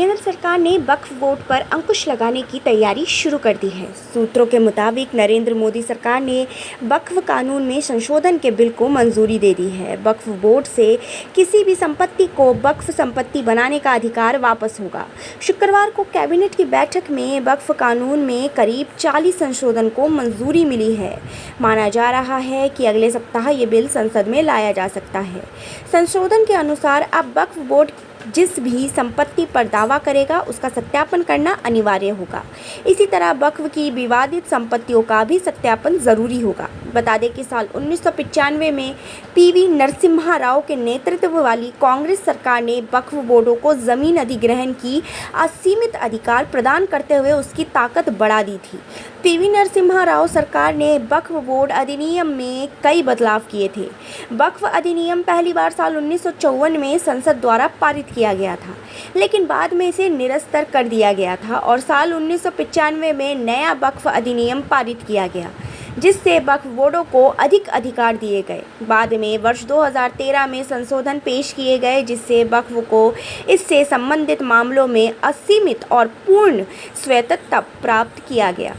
केंद्र सरकार ने वक्फ बोर्ड पर अंकुश लगाने की तैयारी शुरू कर दी है। सूत्रों के मुताबिक नरेंद्र मोदी सरकार ने वक्फ कानून में संशोधन के बिल को मंजूरी दे दी है। वक्फ बोर्ड से किसी भी संपत्ति को वक्फ संपत्ति बनाने का अधिकार वापस होगा। शुक्रवार को कैबिनेट की बैठक में वक्फ कानून में करीब 40 संशोधन को मंजूरी मिली है। माना जा रहा है कि अगले सप्ताह ये बिल संसद में लाया जा सकता है। संशोधन के अनुसार अब वक्फ बोर्ड जिस भी संपत्ति पर दावा करेगा उसका सत्यापन करना अनिवार्य होगा। इसी तरह वक्फ की विवादित संपत्तियों का भी सत्यापन जरूरी होगा। बता दें कि साल 1995 में पीवी नरसिम्हा राव के नेतृत्व वाली कांग्रेस सरकार ने वक्फ बोर्डों को जमीन अधिग्रहण की असीमित अधिकार प्रदान करते हुए उसकी ताकत बढ़ा दी थी। पीवी नरसिम्हा राव सरकार ने वक्फ बोर्ड अधिनियम में कई बदलाव किए थे। वक्फ अधिनियम पहली बार साल 1954 में संसद द्वारा पारित किया गया था, लेकिन बाद में इसे निरस्त कर दिया गया था और साल 1995 में नया वक्फ अधिनियम पारित किया गया, जिससे वक्फ बोर्डों को अधिक अधिकार दिए गए। बाद में वर्ष 2013 में संशोधन पेश किए गए, जिससे वक्फ को इससे संबंधित मामलों में असीमित और पूर्ण स्वायत्तता प्राप्त किया गया।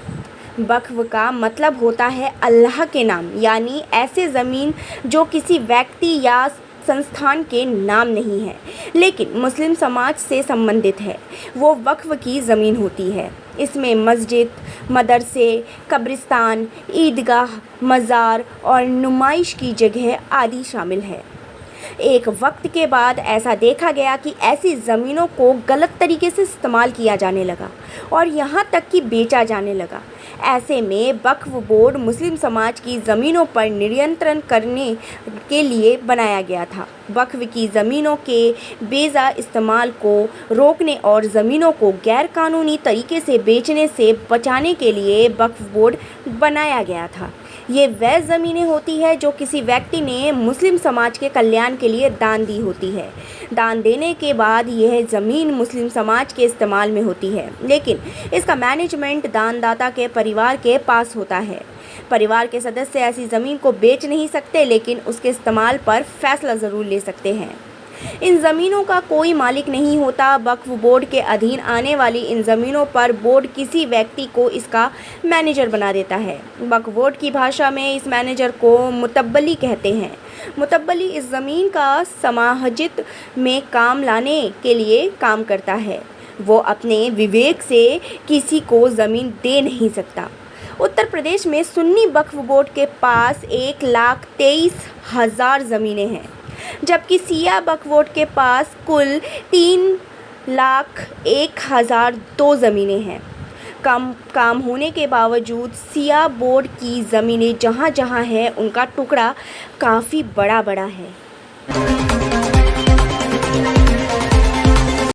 वक्फ का मतलब होता है अल्लाह के नाम, यानी ऐसे ज़मीन जो किसी व्यक्ति या संस्थान के नाम नहीं है लेकिन मुस्लिम समाज से संबंधित है, वो वक्फ की ज़मीन होती है। इसमें मस्जिद, मदरसे, कब्रिस्तान, ईदगाह, मज़ार और नुमाइश की जगह आदि शामिल है। एक वक्त के बाद ऐसा देखा गया कि ऐसी ज़मीनों को गलत तरीके से इस्तेमाल किया जाने लगा और यहाँ तक कि बेचा जाने लगा। ऐसे में वक्फ बोर्ड मुस्लिम समाज की ज़मीनों पर नियंत्रण करने के लिए बनाया गया था। वक्फ की ज़मीनों के बेजा इस्तेमाल को रोकने और ज़मीनों को गैरकानूनी तरीके से बेचने से बचाने के लिए वक्फ बोर्ड बनाया गया था। ये वह ज़मीनें होती है जो किसी व्यक्ति ने मुस्लिम समाज के कल्याण के लिए दान दी होती है। दान देने के बाद यह ज़मीन मुस्लिम समाज के इस्तेमाल में होती है, लेकिन इसका मैनेजमेंट दानदाता के परिवार के पास होता है। परिवार के सदस्य ऐसी ज़मीन को बेच नहीं सकते, लेकिन उसके इस्तेमाल पर फैसला ज़रूर ले सकते हैं। इन ज़मीनों का कोई मालिक नहीं होता। वक्फ बोर्ड के अधीन आने वाली इन ज़मीनों पर बोर्ड किसी व्यक्ति को इसका मैनेजर बना देता है। वक्फ बोर्ड की भाषा में इस मैनेजर को मुतब्बली कहते हैं। मुतब्बली इस ज़मीन का समाहजित में काम लाने के लिए काम करता है। वो अपने विवेक से किसी को ज़मीन दे नहीं सकता। उत्तर प्रदेश में सुन्नी वक्फ बोर्ड के पास 1,23,000 ज़मीनें हैं, जबकि सिया वक्फ बोर्ड के पास कुल 3,01,002 ज़मीनें हैं। कम काम होने के बावजूद सिया बोर्ड की ज़मीनें जहाँ जहाँ हैं उनका टुकड़ा काफ़ी बड़ा है।